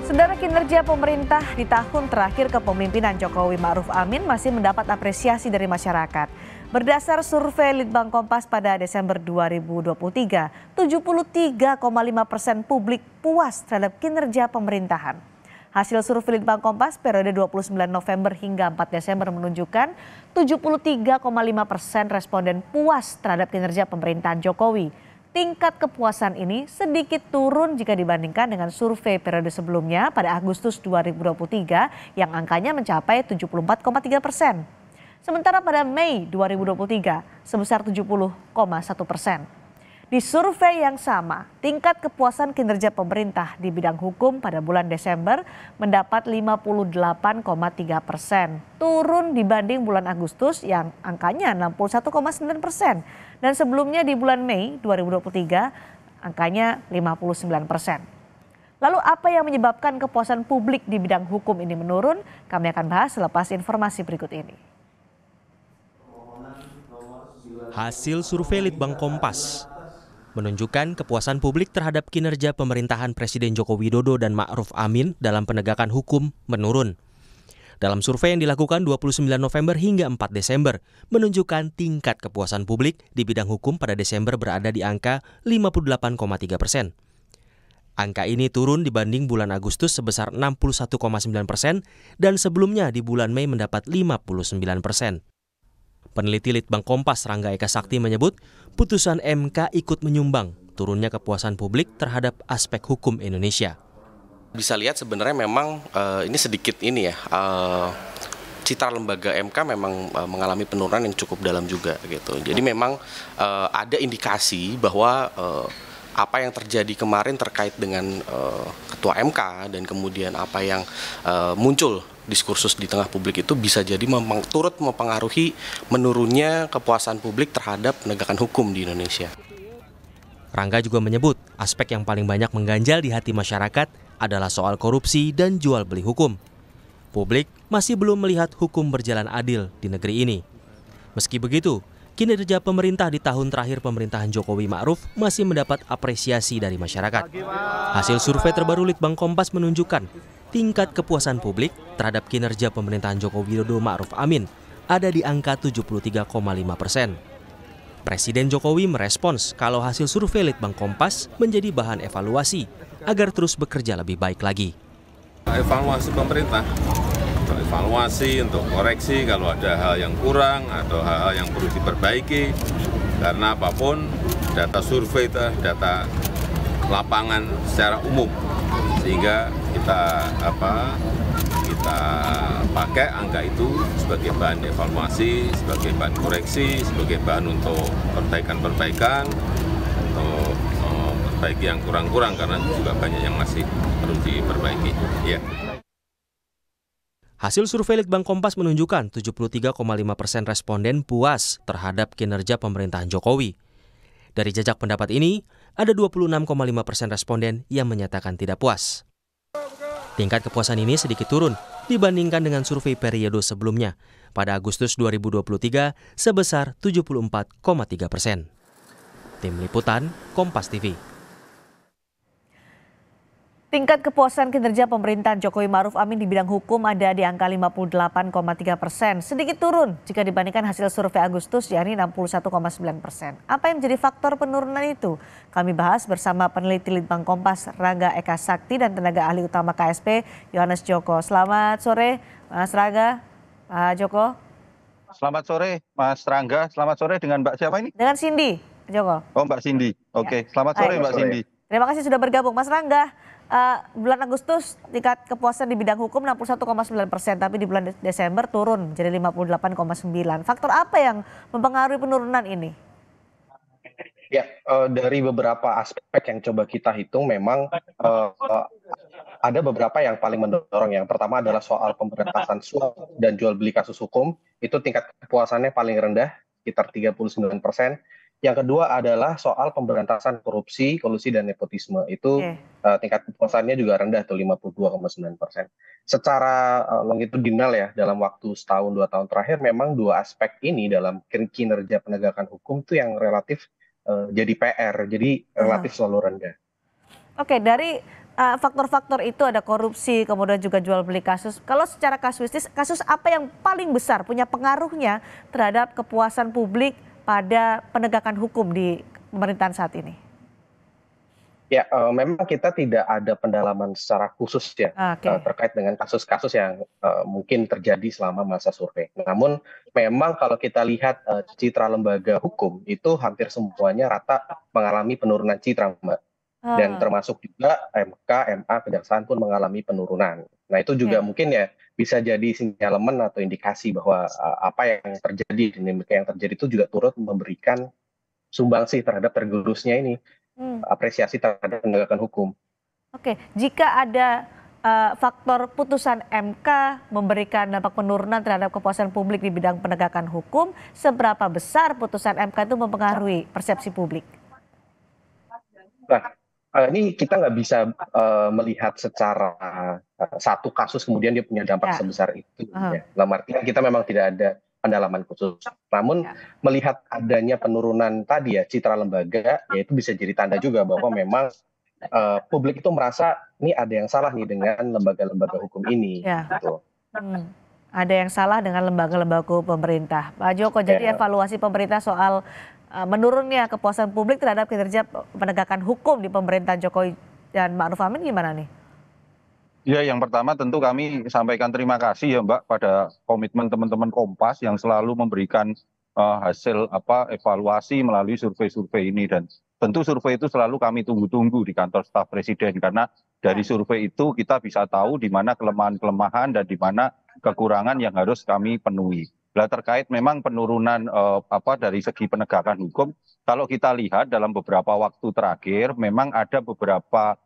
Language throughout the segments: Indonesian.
Saudara, kinerja pemerintah di tahun terakhir kepemimpinan Jokowi Ma'ruf Amin masih mendapat apresiasi dari masyarakat. Berdasar survei Litbang Kompas pada Desember 2023, 73,5% publik puas terhadap kinerja pemerintahan. Hasil survei Litbang Kompas periode 29 November hingga 4 Desember menunjukkan 73,5% responden puas terhadap kinerja pemerintahan Jokowi. Tingkat kepuasan ini sedikit turun jika dibandingkan dengan survei periode sebelumnya pada Agustus 2023 yang angkanya mencapai 74,3%. Sementara pada Mei 2023 sebesar 70,1%. Di survei yang sama, tingkat kepuasan kinerja pemerintah di bidang hukum pada bulan Desember mendapat 58,3%. Turun dibanding bulan Agustus yang angkanya 61,9%. Dan sebelumnya di bulan Mei 2023 angkanya 59%. Lalu apa yang menyebabkan kepuasan publik di bidang hukum ini menurun? Kami akan bahas selepas informasi berikut ini. Hasil survei Litbang Kompas menunjukkan kepuasan publik terhadap kinerja pemerintahan Presiden Joko Widodo dan Ma'ruf Amin dalam penegakan hukum menurun. Dalam survei yang dilakukan 29 November hingga 4 Desember, menunjukkan tingkat kepuasan publik di bidang hukum pada Desember berada di angka 58,3%. Angka ini turun dibanding bulan Agustus sebesar 61,9% dan sebelumnya di bulan Mei mendapat 59%. Peneliti Litbang Kompas Rangga Eka Sakti menyebut putusan MK ikut menyumbang turunnya kepuasan publik terhadap aspek hukum Indonesia. Bisa lihat sebenarnya memang ini sedikit citra lembaga MK memang mengalami penurunan yang cukup dalam juga gitu. Jadi memang ada indikasi bahwa apa yang terjadi kemarin terkait dengan ketua MK dan kemudian apa yang muncul diskursus di tengah publik itu bisa jadi turut mempengaruhi menurunnya kepuasan publik terhadap penegakan hukum di Indonesia. Rangga juga menyebut aspek yang paling banyak mengganjal di hati masyarakat adalah soal korupsi dan jual beli hukum. Publik masih belum melihat hukum berjalan adil di negeri ini. Meski begitu, kinerja pemerintah di tahun terakhir pemerintahan Jokowi Ma'ruf masih mendapat apresiasi dari masyarakat. Hasil survei terbaru Litbang Kompas menunjukkan tingkat kepuasan publik terhadap kinerja pemerintahan Joko Widodo Ma'ruf Amin ada di angka 73,5%. Presiden Jokowi merespons kalau hasil survei Litbang Kompas menjadi bahan evaluasi agar terus bekerja lebih baik lagi. Evaluasi pemerintah, evaluasi untuk koreksi kalau ada hal yang kurang atau hal-hal yang perlu diperbaiki. Karena apapun data survei itu data lapangan secara umum, sehingga kita pakai angka itu sebagai bahan evaluasi, sebagai bahan koreksi, sebagai bahan untuk perbaikan-perbaikan, untuk perbaiki yang kurang-kurang karena juga banyak yang masih perlu diperbaiki. Ya. Hasil survei Litbang Kompas menunjukkan 73,5% responden puas terhadap kinerja pemerintahan Jokowi. Dari jajak pendapat ini, ada 26,5% responden yang menyatakan tidak puas. Tingkat kepuasan ini sedikit turun dibandingkan dengan survei periode sebelumnya pada Agustus 2023 sebesar 74,3%. Tim Liputan, Kompas TV. Tingkat kepuasan kinerja pemerintahan Jokowi Ma'ruf Amin di bidang hukum ada di angka 58,3%. Sedikit turun jika dibandingkan hasil survei Agustus yakni 61,9%. Apa yang menjadi faktor penurunan itu? Kami bahas bersama peneliti Litbang Kompas Rangga Eka Sakti dan tenaga ahli utama KSP Yohanes Joko. Selamat sore Mas Rangga, Pak Joko. Selamat sore Mas Rangga, selamat sore dengan Mbak siapa ini? Dengan Cindy, Joko. Oh Mbak Cindy, oke. Selamat sore Mbak Cindy. Terima kasih sudah bergabung Mas Rangga. Bulan Agustus tingkat kepuasan di bidang hukum 61,9%, tapi di bulan Desember turun menjadi 58,9%. Faktor apa yang mempengaruhi penurunan ini? Ya, dari beberapa aspek yang coba kita hitung memang ada beberapa yang paling mendorong. Yang pertama adalah soal pemberantasan suap dan jual beli kasus hukum. Itu tingkat kepuasannya paling rendah, sekitar 39%. Yang kedua adalah soal pemberantasan korupsi, kolusi, dan nepotisme. Itu tingkat kepuasannya juga rendah, tuh 52,9%. Secara longitudinal ya, dalam waktu setahun 2 tahun terakhir, memang dua aspek ini dalam kinerja penegakan hukum itu yang relatif jadi PR, jadi relatif selalu rendah. Oke, dari faktor-faktor itu ada korupsi, kemudian juga jual beli kasus. Kalau secara kasuistis, kasus apa yang paling besar punya pengaruhnya terhadap kepuasan publik pada penegakan hukum di pemerintahan saat ini? Ya, memang kita tidak ada pendalaman secara khusus ya, Oke. terkait dengan kasus-kasus yang mungkin terjadi selama masa survei. Namun memang kalau kita lihat citra lembaga hukum itu hampir semuanya rata mengalami penurunan citra, Mbak. Dan Ah, termasuk juga MK, MA, Kejaksaan pun mengalami penurunan. Nah itu juga oke. mungkin ya bisa jadi sinyalemen atau indikasi bahwa apa yang terjadi, dinamika yang terjadi itu juga turut memberikan sumbangsih terhadap tergerusnya ini Hmm. apresiasi terhadap penegakan hukum. Oke, jika ada faktor putusan MK memberikan dampak penurunan terhadap kepuasan publik di bidang penegakan hukum, seberapa besar putusan MK itu mempengaruhi persepsi publik? Nah, ini kita nggak bisa melihat secara satu kasus kemudian dia punya dampak Ya, sebesar itu. aha, Ya. Dalam artian kita memang tidak ada pendalaman khusus. Namun ya, melihat adanya penurunan tadi ya citra lembaga, ya itu bisa jadi tanda juga bahwa memang publik itu merasa ini ada yang salah nih dengan lembaga-lembaga hukum ini. ya. Gitu. Hmm. Ada yang salah dengan lembaga-lembaga hukum pemerintah. Pak Joko, jadi Ya. evaluasi pemerintah soal menurunnya kepuasan publik terhadap kinerja penegakan hukum di pemerintahan Jokowi dan Ma'ruf Amin gimana nih? Ya, yang pertama tentu kami sampaikan terima kasih ya Mbak pada komitmen teman-teman Kompas yang selalu memberikan hasil evaluasi melalui survei-survei ini, dan tentu survei itu selalu kami tunggu-tunggu di kantor staf presiden karena dari Ya. survei itu kita bisa tahu di mana kelemahan-kelemahan dan di mana kekurangan yang harus kami penuhi. Nah, terkait memang penurunan dari segi penegakan hukum, kalau kita lihat dalam beberapa waktu terakhir memang ada beberapa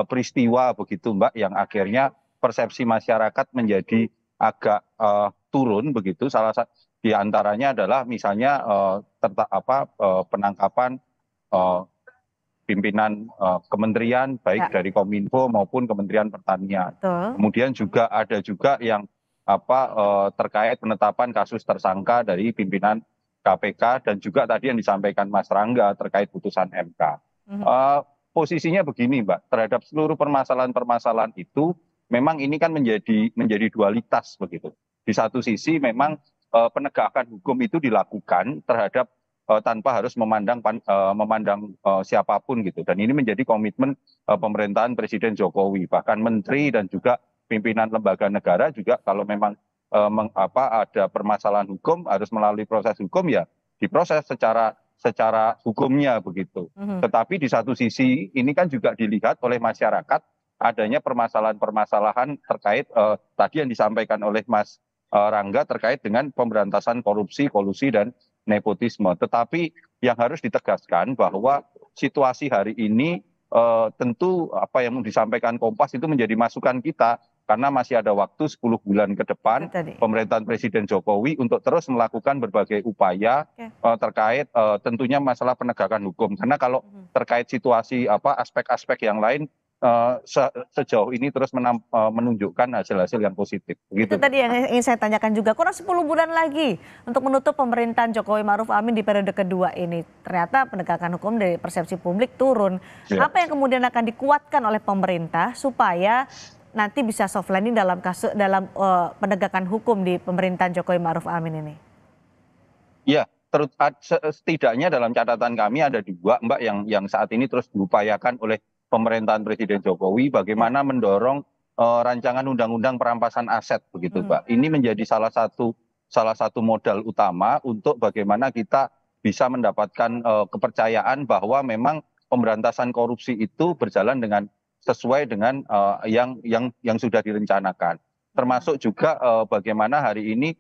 peristiwa begitu Mbak yang akhirnya persepsi masyarakat menjadi agak turun begitu. Salah satu di antaranya adalah misalnya penangkapan eh, pimpinan kementerian baik Ya, dari Kominfo maupun Kementerian Pertanian. betul. Kemudian juga ada juga yang terkait penetapan kasus tersangka dari pimpinan KPK dan juga tadi yang disampaikan Mas Rangga terkait putusan MK. Mhm. Posisinya begini Mbak, terhadap seluruh permasalahan-permasalahan itu memang ini kan menjadi dualitas begitu. Di satu sisi memang penegakan hukum itu dilakukan terhadap tanpa harus memandang siapapun gitu. Dan ini menjadi komitmen pemerintahan Presiden Jokowi, bahkan menteri dan juga pimpinan lembaga negara juga kalau memang ada permasalahan hukum harus melalui proses hukum ya diproses secara hukumnya begitu. Mhm. Tetapi di satu sisi ini kan juga dilihat oleh masyarakat adanya permasalahan-permasalahan terkait tadi yang disampaikan oleh Mas Rangga terkait dengan pemberantasan korupsi, kolusi dan nepotisme. Tetapi yang harus ditegaskan bahwa situasi hari ini tentu apa yang disampaikan Kompas itu menjadi masukan kita karena masih ada waktu 10 bulan ke Itu depan tadi. pemerintahan Presiden Jokowi untuk terus melakukan berbagai upaya Oke. terkait tentunya masalah penegakan hukum. Karena kalau Mhm. terkait situasi aspek-aspek yang lain sejauh ini terus menunjukkan hasil-hasil yang positif. Itu Begitu. tadi yang ingin saya tanyakan juga, kurang 10 bulan lagi untuk menutup pemerintahan Jokowi Ma'ruf Amin di periode kedua ini. Ternyata penegakan hukum dari persepsi publik turun. Ya. Apa yang kemudian akan dikuatkan oleh pemerintah supaya nanti bisa soft landing dalam penegakan hukum di pemerintahan Jokowi Ma'ruf Amin ini? Ya, setidaknya dalam catatan kami ada dua, Mbak, yang saat ini terus diupayakan oleh pemerintahan Presiden Jokowi, bagaimana Ya. mendorong rancangan undang-undang perampasan aset, begitu, Mhm. Mbak. Ini menjadi salah satu modal utama untuk bagaimana kita bisa mendapatkan kepercayaan bahwa memang pemberantasan korupsi itu berjalan sesuai dengan yang sudah direncanakan. Termasuk juga bagaimana hari ini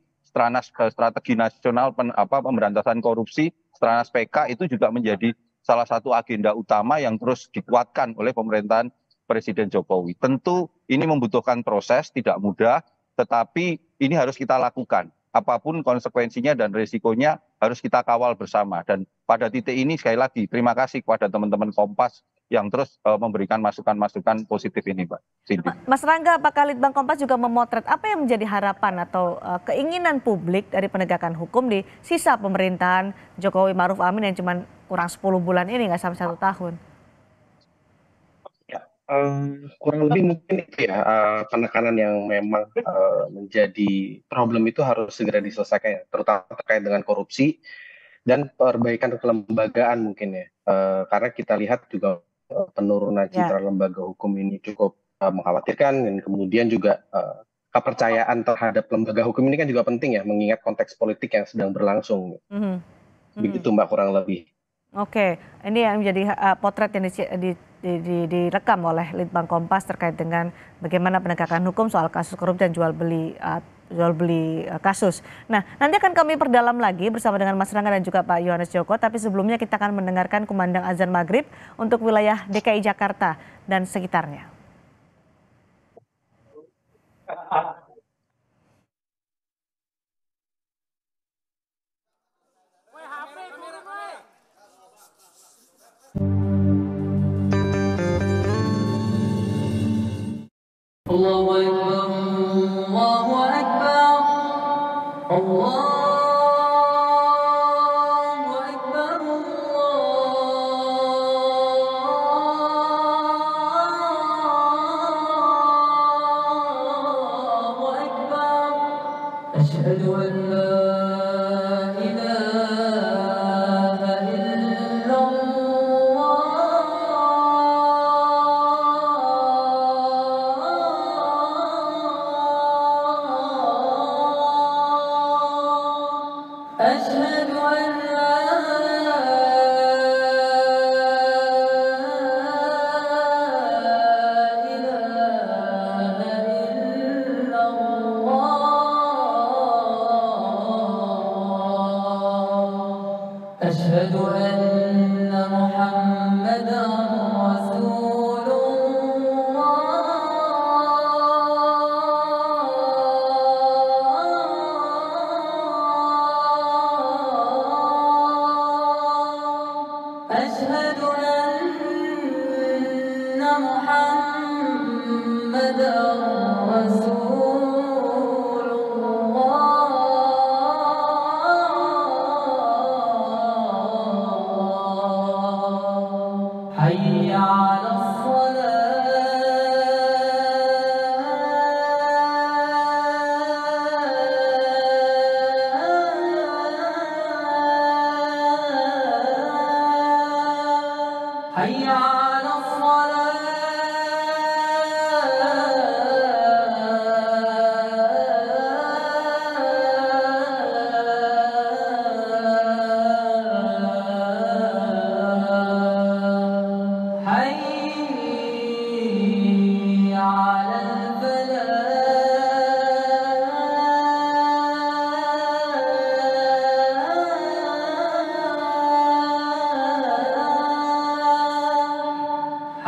strategi nasional pemberantasan korupsi, Stranas PK itu juga menjadi salah satu agenda utama yang terus dikuatkan oleh pemerintahan Presiden Jokowi. Tentu ini membutuhkan proses, tidak mudah, tetapi ini harus kita lakukan. Apapun konsekuensinya dan risikonya harus kita kawal bersama. Dan pada titik ini sekali lagi terima kasih kepada teman-teman Kompas yang terus memberikan masukan-masukan positif ini, Mbak Cindy. Mas Rangga, apakah Litbang Kompas juga memotret apa yang menjadi harapan atau keinginan publik dari penegakan hukum di sisa pemerintahan Jokowi Ma'ruf Amin yang cuma kurang 10 bulan ini, nggak sampai 1 tahun? Ya, Kurang lebih mungkin itu ya, penekanan yang memang menjadi problem itu harus segera diselesaikan ya, terutama terkait dengan korupsi dan perbaikan kelembagaan mungkin ya. Karena kita lihat juga penurunan Ya. citra lembaga hukum ini cukup mengkhawatirkan, dan kemudian juga kepercayaan terhadap lembaga hukum ini kan juga penting ya, mengingat konteks politik yang sedang berlangsung. Mhm. Begitu Mbak kurang lebih. Oke, ini yang menjadi potret yang direkam oleh Litbang Kompas terkait dengan bagaimana penegakan hukum soal kasus korupsi dan jual beli kasus. Nah, nanti akan kami perdalam lagi bersama dengan Mas Rangga dan juga Pak Yohanes Joko. Tapi sebelumnya kita akan mendengarkan kumandang azan maghrib untuk wilayah DKI Jakarta dan sekitarnya. Allahu Akbar, Allahu Akbar, Allahu Akbar, Allahu Akbar. Asyhadu an la ilaha illallah. Asyhadu an la أشهد أن محمدا رسول الله أشهد أن محمدا رسول الله حي على الصلاة حي على الصلاة حي على الفلاح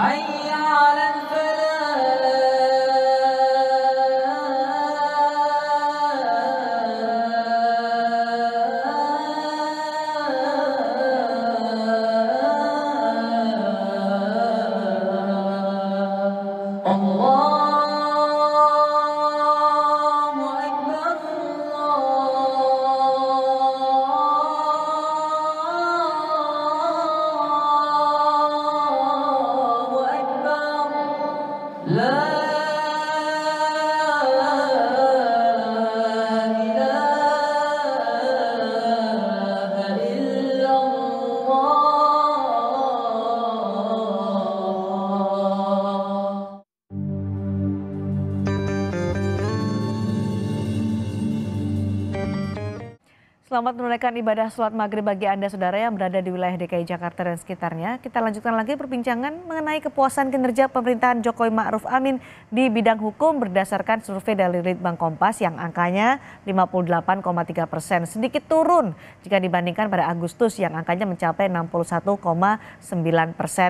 حي على الفلاح الله أكبر الله أكبر لا إله إلا الله. Selamat menunaikan ibadah sholat maghrib bagi Anda saudara yang berada di wilayah DKI Jakarta dan sekitarnya. Kita lanjutkan lagi perbincangan mengenai kepuasan kinerja pemerintahan Jokowi Ma'ruf Amin di bidang hukum berdasarkan survei dari Litbang Kompas yang angkanya 58,3%, sedikit turun jika dibandingkan pada Agustus yang angkanya mencapai 61,9%.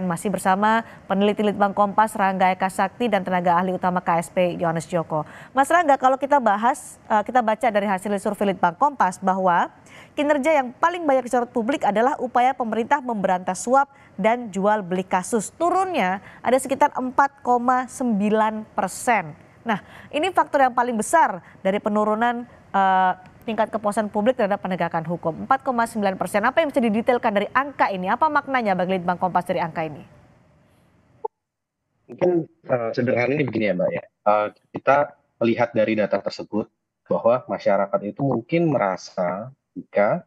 Masih bersama peneliti Litbang Kompas Rangga Eka Sakti dan tenaga ahli utama KSP Yohanes Joko. Mas Rangga, kalau kita bahas, kita baca dari hasil survei Litbang Kompas bahwa kinerja yang paling banyak disorot publik adalah upaya pemerintah memberantas suap dan jual beli kasus. Turunnya ada sekitar 4,9%. Nah, ini faktor yang paling besar dari penurunan tingkat kepuasan publik terhadap penegakan hukum. 4,9%. Apa yang bisa didetailkan dari angka ini? Apa maknanya bagi Litbang Kompas dari angka ini? Mungkin sederhananya begini ya Mbak ya. Kita melihat dari data tersebut bahwa masyarakat itu mungkin merasa jika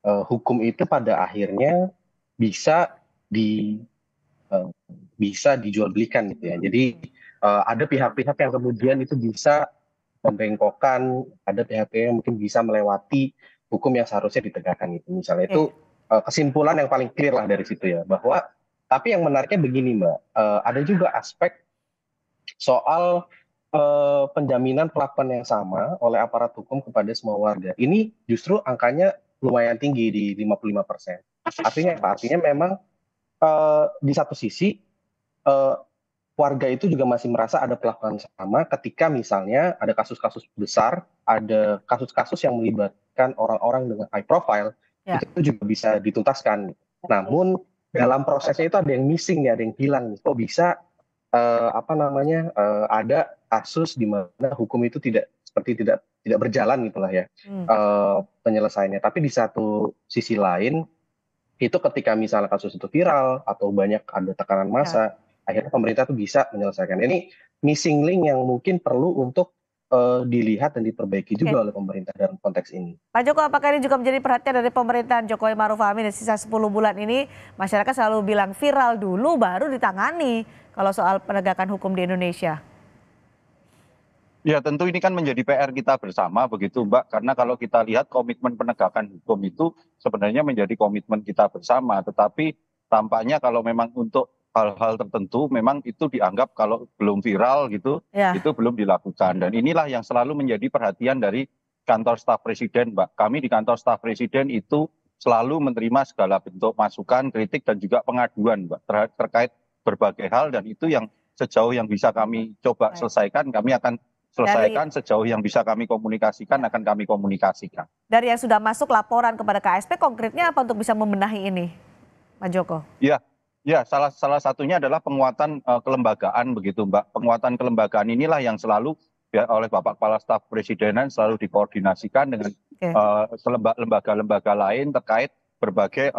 hukum itu pada akhirnya bisa di eh, bisa dijual belikan gitu ya. Jadi ada pihak-pihak yang kemudian itu bisa membengkokkan, ada pihak-pihak yang mungkin bisa melewati hukum yang seharusnya ditegakkan gitu. Misalnya Oke, itu kesimpulan yang paling clear lah dari situ ya, bahwa tapi yang menariknya begini Mbak, ada juga aspek soal penjaminan perlakuan yang sama oleh aparat hukum kepada semua warga. Ini justru angkanya lumayan tinggi di 55%. Artinya apa? Artinya memang di satu sisi eh, warga itu juga masih merasa ada perlakuan sama ketika misalnya ada kasus-kasus besar, ada kasus-kasus yang melibatkan orang-orang dengan high profile, ya. itu juga bisa dituntaskan. Namun dalam prosesnya itu ada yang missing nih, ada yang hilang nih. Kok bisa apa namanya ada kasus di mana hukum itu tidak berjalan gitulah ya Hmm. penyelesaiannya. Tapi di satu sisi lain itu ketika misalnya kasus itu viral atau banyak ada tekanan Ya. massa, akhirnya pemerintah tuh bisa menyelesaikan. Ini missing link yang mungkin perlu untuk dilihat dan diperbaiki Oke. juga oleh pemerintah dalam konteks ini. Pak Joko, apakah ini juga menjadi perhatian dari pemerintahan Jokowi Maruf Amin di sisa 10 bulan ini? Masyarakat selalu bilang viral dulu baru ditangani kalau soal penegakan hukum di Indonesia. Ya tentu ini kan menjadi PR kita bersama begitu Mbak, karena kalau kita lihat komitmen penegakan hukum itu sebenarnya menjadi komitmen kita bersama, tetapi tampaknya kalau memang untuk hal-hal tertentu memang itu dianggap kalau belum viral gitu, Ya, itu belum dilakukan. Dan inilah yang selalu menjadi perhatian dari kantor staf presiden Mbak. Kami di kantor staf presiden itu selalu menerima segala bentuk masukan, kritik dan juga pengaduan Mbak terkait berbagai hal, dan itu yang sejauh yang bisa kami coba baik. selesaikan, kami akan Dari selesaikan. Sejauh yang bisa kami komunikasikan akan kami komunikasikan. dari yang sudah masuk laporan kepada KSP, konkretnya apa untuk bisa membenahi ini, Pak Joko? Ya, ya salah satunya adalah penguatan kelembagaan begitu Mbak. Penguatan kelembagaan inilah yang selalu ya, oleh Bapak Kepala Staf Presidenan selalu dikoordinasikan dengan Oke, lembaga-lembaga lain terkait berbagai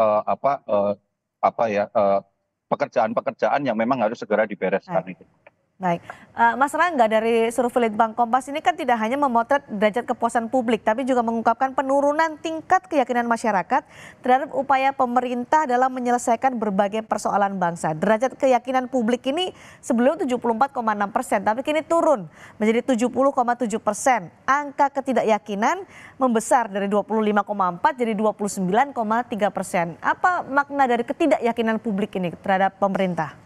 pekerjaan-pekerjaan yang memang harus segera dibereskan baik. itu. Baik, Mas Rangga dari survei Litbang Kompas ini kan tidak hanya memotret derajat kepuasan publik, tapi juga mengungkapkan penurunan tingkat keyakinan masyarakat terhadap upaya pemerintah dalam menyelesaikan berbagai persoalan bangsa. Derajat keyakinan publik ini sebelum 74,6%, tapi kini turun menjadi 70,7%. Angka ketidakyakinan membesar dari 25,4 jadi 29,3%. Apa makna dari ketidakyakinan publik ini terhadap pemerintah?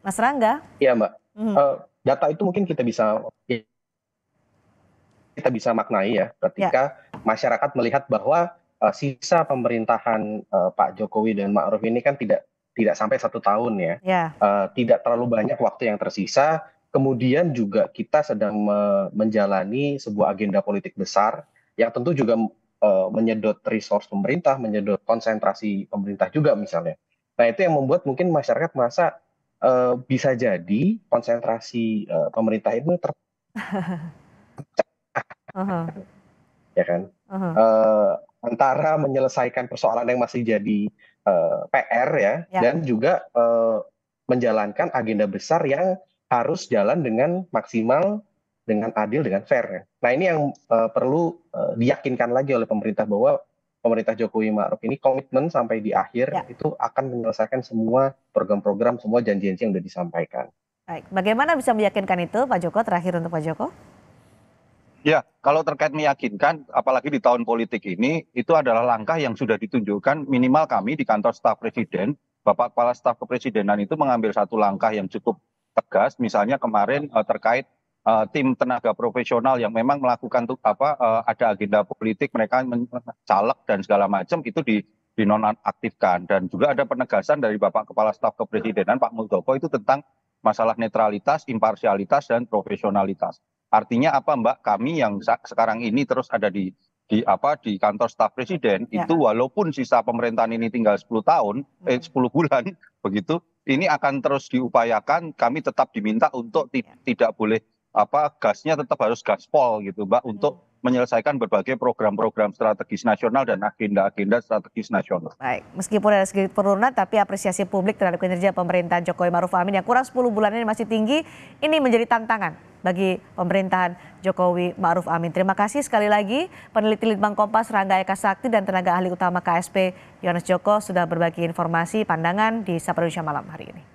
Mas Rangga? Iya Mbak, Mhm. data itu mungkin kita bisa maknai ya Ya, ketika masyarakat melihat bahwa sisa pemerintahan Pak Jokowi dan Ma'ruf ini kan tidak sampai 1 tahun ya. ya, Tidak terlalu banyak waktu yang tersisa. Kemudian juga kita sedang menjalani sebuah agenda politik besar yang tentu juga menyedot resource pemerintah, menyedot konsentrasi pemerintah juga misalnya. Nah itu yang membuat mungkin masyarakat merasa bisa jadi konsentrasi pemerintah itu mhm, ya kan mhm, antara menyelesaikan persoalan yang masih jadi PR ya ya, dan juga menjalankan agenda besar yang harus jalan dengan maksimal, dengan adil, dengan fair ya. Nah ini yang perlu diyakinkan lagi oleh pemerintah bahwa pemerintah Jokowi Ma'ruf ini komitmen sampai di akhir ya. itu akan menyelesaikan semua program-program, semua janji-janji yang sudah disampaikan. Baik, bagaimana bisa meyakinkan itu, Pak Joko? Terakhir untuk Pak Joko. Ya, kalau terkait meyakinkan, apalagi di tahun politik ini, itu adalah langkah yang sudah ditunjukkan minimal kami di kantor staf presiden, Bapak Kepala Staf Kepresidenan itu mengambil satu langkah yang cukup tegas, misalnya kemarin terkait tim tenaga profesional yang memang melakukan ada agenda politik, mereka caleg dan segala macam itu dinonaktifkan, dan juga ada penegasan dari Bapak Kepala Staf Kepresidenan Pak Muldoko itu tentang masalah netralitas, imparsialitas dan profesionalitas. Artinya apa Mbak? Kami yang sekarang ini terus ada di kantor staf presiden Ya, itu walaupun sisa pemerintahan ini tinggal 10 tahun, 10 bulan begitu, ini akan terus diupayakan. Kami tetap diminta untuk ya, tidak boleh gasnya tetap harus gaspol gitu Mbak, untuk menyelesaikan berbagai program-program strategis nasional dan agenda-agenda strategis nasional. Baik, meskipun ada sedikit penurunan tapi apresiasi publik terhadap kinerja pemerintahan Jokowi Maruf Amin yang kurang 10 bulan ini masih tinggi, ini menjadi tantangan bagi pemerintahan Jokowi Ma'ruf Amin. Terima kasih sekali lagi peneliti Litbang Kompas Rangga Eka Sakti dan tenaga ahli utama KSP Yohanes Joko sudah berbagi informasi pandangan di Sapa Indonesia Malam hari ini.